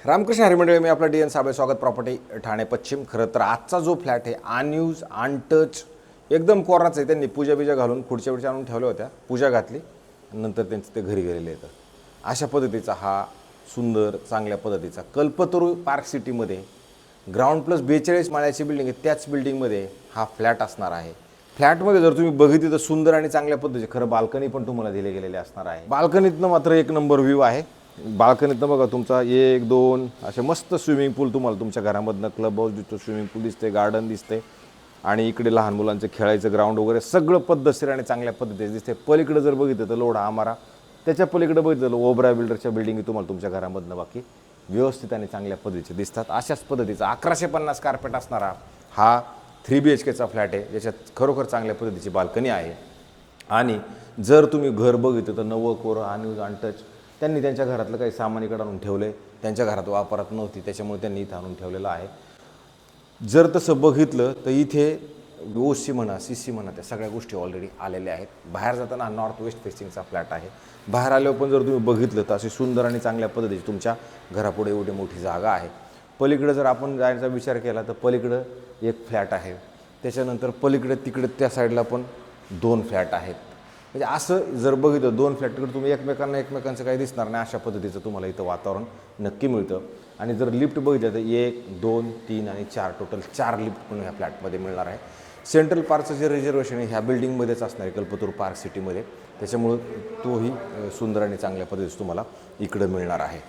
रामकृष्ण हरी मंडळी, मी आपला डी.एन. साबळे, स्वागत प्रॉपर्टी ठाणे पश्चिम. खरं तर आजचा जो फ्लॅट आहे अनयूज अनटच एकदम कोराच आहे. त्यांनी पूजा घालून खुर्च्या आणून ठेवल्या होत्या, पूजा घातली नंतर त्यांचं ते घरी गेलेले आहेत. अशा पद्धतीचा हा सुंदर चांगल्या पद्धतीचा कल्पतरू पार्क सिटीमध्ये ग्राउंड प्लस 42 माळ्याची बिल्डिंग आहे. त्याच बिल्डिंगमध्ये हा फ्लॅट असणार आहे. फ्लॅटमध्ये जर तुम्ही बघितली तर सुंदर आणि चांगल्या पद्धतीचे खरं बाल्कनी पण तुम्हाला दिले गेलेले असणार आहे. बाल्कनीतनं मात्र एक नंबर व्ह्यू आहे. बाल्कनीतनं बघा तुमचा 1, 2 असे मस्त स्विमिंग पूल तुम्हाला तुमच्या घरामधनं क्लब हाऊस दिसतो, स्विमिंग पूल दिसते, गार्डन दिसते आणि इकडे लहान मुलांचे खेळायचं ग्राउंड वगैरे सगळं पद्धतशीर आणि चांगल्या पद्धतीने दिसते. पलीकडे जर बघितलं तर लोढा आमारा, त्याच्या पलीकडे बघितलं ओबरा बिल्डरच्या बिल्डिंगी तुम्हाला तुमच्या घरामधनं बाकी व्यवस्थित आणि चांगल्या पद्धतीचे दिसतात. अशाच पद्धतीचा 1150 कार्पेट असणारा हा 3 BHKचा फ्लॅट आहे, ज्याच्यात खरोखर चांगल्या पद्धतीची बाल्कनी आहे. आणि जर तुम्ही घर बघितलं तर नवं कोरं अनयूज अनटच त्यांनी त्यांच्या घरातलं काही सामान इकडं आणून ठेवले, त्यांच्या घरात वापरात नव्हती त्याच्यामुळे त्यांनी इथं आणून ठेवलेलं आहे. जर तसं बघितलं तर इथे OC म्हणा CC म्हणा त्या सगळ्या गोष्टी ऑलरेडी आलेल्या आहेत. बाहेर जाताना नॉर्थ वेस्ट फेसिंगचा फ्लॅट आहे. बाहेर आल्यावर पण जर तुम्ही बघितलं तर अशी सुंदर आणि चांगल्या पद्धतीची तुमच्या घरापुढे एवढी मोठी जागा आहे. पलीकडे जर आपण जायचा विचार केला तर पलीकडं एक फ्लॅट आहे, त्याच्यानंतर पलीकडे तिकडे त्या साईडला पण 2 फ्लॅट आहेत. म्हणजे असं जर बघितलं 2 फ्लॅटकडे तुम्ही एकमेकांचं काही दिसणार नाही, अशा पद्धतीचं तुम्हाला इथं वातावरण नक्की मिळतं. आणि जर लिफ्ट बघितलं तर 1, 2, 3 आणि 4 टोटल 4 लिफ्ट पण ह्या फ्लॅटमध्ये मिळणार आहे. सेंट्रल पार्कचं जे रिझर्वेशन आहे ह्या बिल्डिंगमध्येच असणार आहे कल्पतरू पार्क सिटीमध्ये, त्याच्यामुळं तोही सुंदर आणि चांगल्या पद्धतीचं तुम्हाला इकडं मिळणार आहे.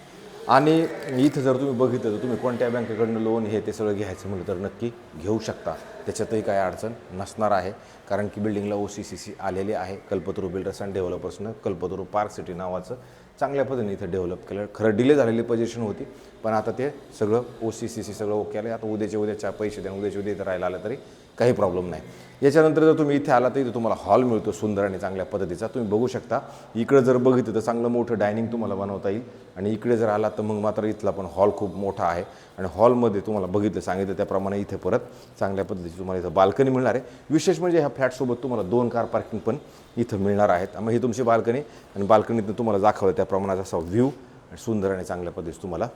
आणि इथं जर तुम्ही बघितलं तर तुम्ही कोणत्या बँकेकडनं लोन हे ते सगळं घ्यायचं म्हटलं तर नक्की घेऊ शकता, त्याच्यातही काही अडचण नसणार आहे. कारण की बिल्डिंगला OC/CC आलेली आहे. कल्पतरू बिल्डर्स अँड डेव्हलपर्सनं कल्पतरू पार्क सिटी नावाचं चांगल्या पद्धतीने इथं डेव्हलप केलं. खरं डिले झालेली पोझिशन होती, पण आता ते सगळं OC/CC सगळं ओके आलं. आता उद्याच्या पैसे द्या, उद्या इथं राहायला आलं तरी काही प्रॉब्लेम नाही. याच्यानंतर जर तुम्ही इथे आला तर इथं तुम्हाला हॉल मिळतो सुंदर आणि चांगल्या पद्धतीचा. तुम्ही बघू शकता इकडे जर बघितलं तर चांगलं मोठं डायनिंग तुम्हाला बनवता येईल. आणि इकडे जर आला तर मग मात्र इथला पण हॉल खूप मोठा आहे. आणि हॉलमध्ये तुम्हाला बघितलं सांगितलं त्याप्रमाणे इथे परत चांगल्या पद्धतीची तुम्हाला इथं बाल्कनी मिळणार आहे. विशेष म्हणजे ह्या फ्लॅटसोबत तुम्हाला 2 कार पार्किंग पण इथं मिळणार आहेत. मग ही तुमची बाल्कनी आणि बाल्कनीतून तुम्हाला दाखवलं त्याप्रमाणे असा व्ह्यू सुंदर आणि चांगल्या पद्धतीचं तुम्हाला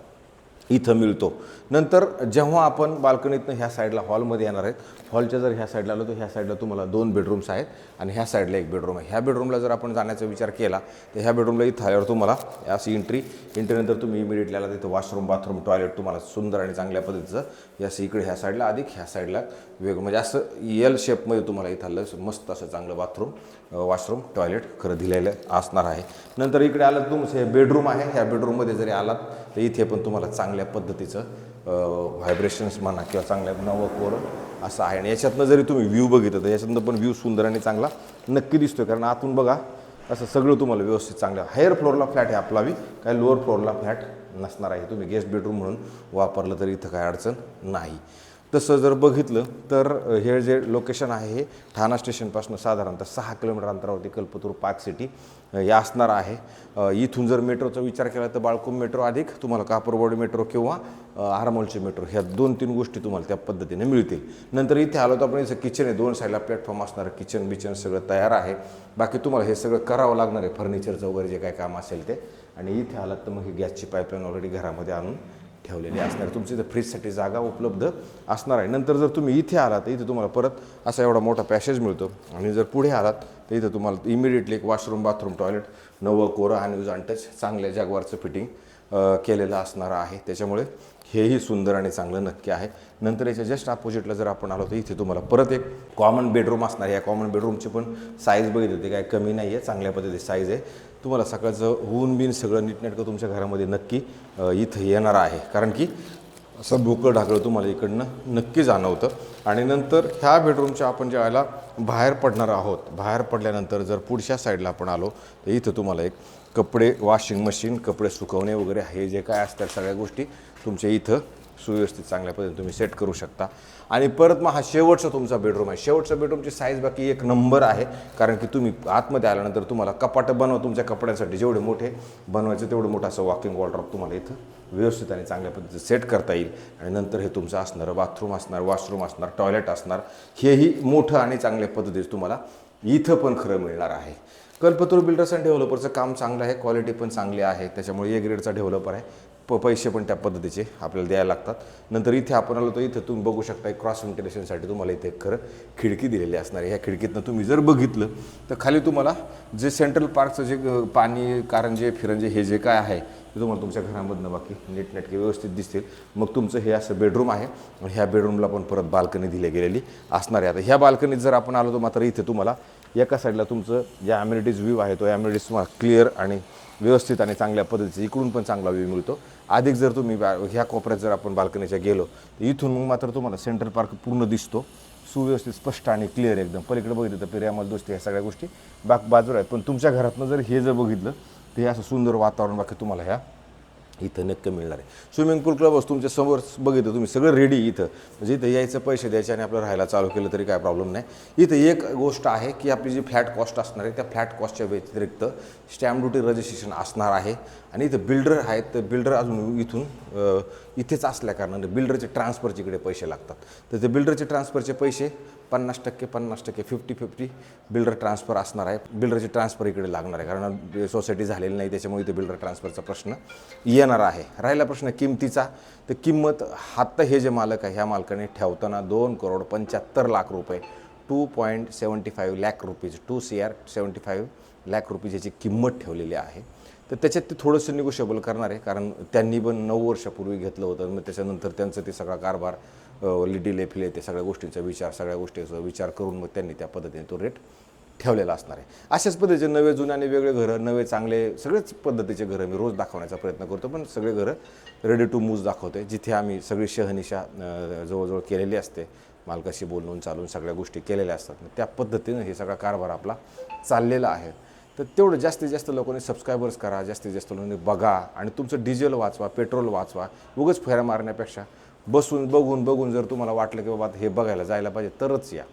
इथं मिळतो. नंतर जेव्हा आपण बाल्कनीतनं ह्या साईडला हॉलमध्ये येणार आहेत, हॉलच्या जर ह्या साईडला आलो तर ह्या साईडला तुम्हाला 2 बेडरूम्स आहेत आणि ह्या साईडला 1 बेडरूम आहे. ह्या बेडरूमला जर आपण जाण्याचा विचार केला तर ह्या बेडरूमला इथं आल्यावर तुम्हाला अशी एंट्रीनंतर तुम्ही इमिडिएटली आला तिथं वॉशरूम बाथरूम टॉयलेट तुम्हाला सुंदर आणि चांगल्या पद्धतीचं असं इकडे ह्या साईडला अधिक ह्या साईडला वेगळं म्हणजे असं L शेपमध्ये तुम्हाला इथं आलं मस्त असं चांगलं बाथरूम वॉशरूम टॉयलेट खरं दिलेलं असणार आहे. नंतर इकडे आलं तुमचं हे बेडरूम आहे. ह्या बेडरूममध्ये जरी आलात तर इथे पण तुम्हाला चांगल्या पद्धतीचं व्हायब्रेशन्स म्हणा किंवा चांगल्या नवं कोरं असं आहे. आणि याच्यातनं जरी तुम्ही व्ह्यू बघितलं तर याच्यातनं पण व्ह्यू सुंदर आणि चांगला नक्की दिसतोय, कारण आतून बघा असं सगळं तुम्हाला व्यवस्थित चांगलं. हायर फ्लोअरला फ्लॅट आहे आपलावी, काय लोअर फ्लोअरला फ्लॅट नसणार आहे. तुम्ही गेस्ट बेडरूम म्हणून वापरलं तरी इथं काय अडचण नाही. तसं जर बघितलं तर हे जे लोकेशन आहे हे ठाणा स्टेशनपासून साधारणतः 6 किलोमीटर अंतरावरती कल्पतरू पार्क सिटी हे असणार आहे. इथून जर मेट्रोचा विचार केला तर बाळकुम मेट्रो अधिक तुम्हाला कापरवाडी मेट्रो किंवा आरमोलची मेट्रो ह्या 2-3 गोष्टी तुम्हाला त्या पद्धतीने मिळतील. नंतर इथे आलो तर आपण इथं किचन आहे, 2 साईडला प्लॅटफॉर्म असणार, किचन सगळं तयार आहे. बाकी तुम्हाला हे सगळं करावं लागणार आहे, फर्निचरचं वगैरे जे काय काम असेल ते. आणि इथे आलात तर मग ही गॅसची पाईपलाईन ऑलरेडी घरामध्ये आणून ठेवलेली असणार. तुमची इथं फ्रीजसाठी जागा उपलब्ध असणार आहे. नंतर जर तुम्ही इथे आलात तर इथे तुम्हाला परत असा एवढा मोठा पॅसेज मिळतो. आणि जर पुढे आलात तर इथं तुम्हाला इमिडिएटली एक वॉशरूम बाथरूम टॉयलेट नवं कोरं अनयूज अनटच चांगल्या जॅग्वारचं फिटिंग केलेलं असणार आहे. त्याच्यामुळे हेही सुंदर आणि चांगलं नक्की आहे. नंतर याच्या जस्ट अपोजिटला जर आपण आलो तर इथे तुम्हाला परत एक कॉमन बेडरूम असणार. या कॉमन बेडरूमची पण साईज बघितली ते काय कमी नाही आहे, चांगल्या पद्धतीची साईज आहे. तुम्हाला सकाळचं ऊन बिन सगळं नीटनेटकं तुमच्या घरामध्ये नक्की इथं येणार आहे, कारण की असं भोकं ढाकळं तुम्हाला इकडनं नक्की जाणवतं. आणि नंतर ह्या बेडरूमच्या आपण ज्या वेळेला बाहेर पडणार आहोत, बाहेर पडल्यानंतर जर पुढच्या साईडला आपण आलो तर इथं तुम्हाला एक कपडे वॉशिंग मशीन, कपडे सुकवणे वगैरे हे जे काय असतात सगळ्या गोष्टी तुमच्या इथं सुव्यवस्थित चांगल्या पद्धतीने तुम्ही सेट करू शकता. आणि परत मग हा शेवटचा तुमचा बेडरूम आहे. शेवटच्या बेडरूमची साईज बाकी 1 नंबर आहे, कारण की तुम्ही आतमध्ये आल्यानंतर तुम्हाला कपाटं बनवा तुमच्या कपड्यांसाठी जेवढे मोठे बनवायचं तेवढं मोठं असं वॉकिंग वॉर्डरोब तुम्हाला इथं व्यवस्थित आणि चांगल्या पद्धतीचं सेट करता येईल. आणि नंतर हे तुमचं असणारं बाथरूम असणार, वॉशरूम असणार, टॉयलेट असणार. हेही मोठं आणि चांगल्या पद्धतीचं तुम्हाला इथं पण खरं मिळणार आहे. कल्पतरू बिल्डर्स अँड डेव्हलपरचं काम चांगलं आहे, क्वालिटी पण चांगली आहे, त्याच्यामुळे A ग्रेडचा डेव्हलपर आहे. पैसे पण त्या पद्धतीचे आपल्याला द्यायला लागतात. नंतर इथे आपण आलो तर इथं तुम्ही बघू शकता क्रॉस व्हेंटिलेशनसाठी तुम्हाला इथे खरं खिडकी दिलेली असणार आहे. ह्या खिडकीतनं तुम्ही जर बघितलं तर खाली तुम्हाला जे सेंट्रल पार्कचं जे पाणी कारंजे फिरंजे हे जे काय आहे ते तुम्हाला तुमच्या घरामधनं बाकी नीटनेटके व्यवस्थित दिसतील. मग तुमचं हे असं बेडरूम आहे आणि ह्या बेडरूमला पण परत बाल्कनी दिली गेलेली असणार आहे. आता ह्या बाल्कनीत जर आपण आलो तर मात्र इथे तुम्हाला एका साईडला तुमचं जे ॲम्युनिटीज व्ह्यू आहे तो ॲम्युनिटीज तुम्हाला क्लिअर आणि व्यवस्थित आणि चांगल्या पद्धतीचा इकडून पण चांगला व्ह्यू मिळतो. अधिक जर तुम्ही ह्या कोपऱ्यात जर आपण बाल्कनीच्या गेलो तर इथून मग मात्र तुम्हाला सेंट्रल पार्क पूर्ण दिसतो, सुव्यवस्थित स्पष्ट आणि क्लिअर एकदम. पलीकडे बघितलं तर पेरियामल दोस्ती ह्या सगळ्या गोष्टी बाजूला आहेत. पण तुमच्या घरातनं जर हे जर बघितलं तर हे असं सुंदर वातावरण बाकी तुम्हाला ह्या इथं नक्की मिळणार आहे. स्विमिंग पूल क्लब असतो तुमच्या समोर बघितलं तुम्ही सगळं रेडी इथं, म्हणजे इथं यायचं पैसे द्यायचे आणि आपलं राहायला चालू केलं तरी काय प्रॉब्लेम नाही. इथं एक गोष्ट आहे की आपली जी फ्लॅट कॉस्ट असणार आहे त्या फ्लॅट कॉस्टच्या व्यतिरिक्त स्टॅम्प ड्युटी रजिस्ट्रेशन असणार आहे. आणि इथं बिल्डर आहेत तर बिल्डर अजून इथून इथेच असल्या कारणाने बिल्डरचे ट्रान्सफरचे इकडे पैसे लागतात. तर ते बिल्डरचे ट्रान्सफरचे पैसे 50% 50% बिल्डर ट्रान्सफर असणार आहे. बिल्डरचे ट्रान्सफर इकडे लागणार आहे कारण सोसायटी झालेली नाही, त्याच्यामुळे इथे बिल्डर ट्रान्सफरचा प्रश्न येणार आहे. राहिला प्रश्न किमतीचा, तर किंमत आत्ता हे जे मालक आहे ह्या मालकाने ठेवताना 2,75,00,000 रुपये 2.75 लाख रुपीज 2 CR 75 लाख रुपये याची किंमत ठेवलेली आहे. तर त्याच्यात ते थोडंसं निगोशिएबल करणार आहे कारण त्यांनी पण 9 वर्षापूर्वी घेतलं होतं. मग त्याच्यानंतर त्यांचं ते सगळा कारभार डिले फिले ते सगळ्या गोष्टींचा सगळ्या गोष्टीचा विचार करून मग त्यांनी त्या पद्धतीने तो रेट ठेवलेला असणार आहे. अशाच पद्धतीचे नवे जुने आणि वेगळे घरं, नवे चांगले सगळेच पद्धतीचे घरं मी रोज दाखवण्याचा प्रयत्न करतो. पण सगळे घरं रेडी टू मूव्ह दाखवते, जिथे आम्ही सगळी शहनिशा जवळजवळ केलेली असते, मालकाशी बोलून चालून सगळ्या गोष्टी केलेल्या असतात. त्या पद्धतीनं हे सगळा कारभार आपला चाललेला आहे. तर तेवढं जास्तीत जास्त लोकांनी सबस्क्रायबर्स करा, जास्तीत जास्त लोकांनी बघा आणि तुमचं डिझेल वाचवा, पेट्रोल वाचवा. उगाच फेऱ्या मारण्यापेक्षा बसून बघून जर तुम्हाला वाटलं की बाबा हे बघायला जायला पाहिजे तरच या,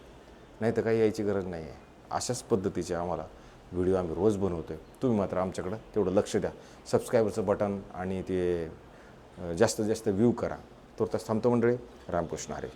नाही तर काही यायची गरज नाही आहे. अशाच पद्धतीचे आम्हाला व्हिडिओ आम्ही रोज बनवतो आहे. तुम्ही मात्र आमच्याकडं तेवढं लक्ष द्या. सबस्क्रायबरचं बटन आणि ते जास्तीत जास्त व्ह्यू करा. तर थांबतो मंडळी. रामकृष्ण हरी.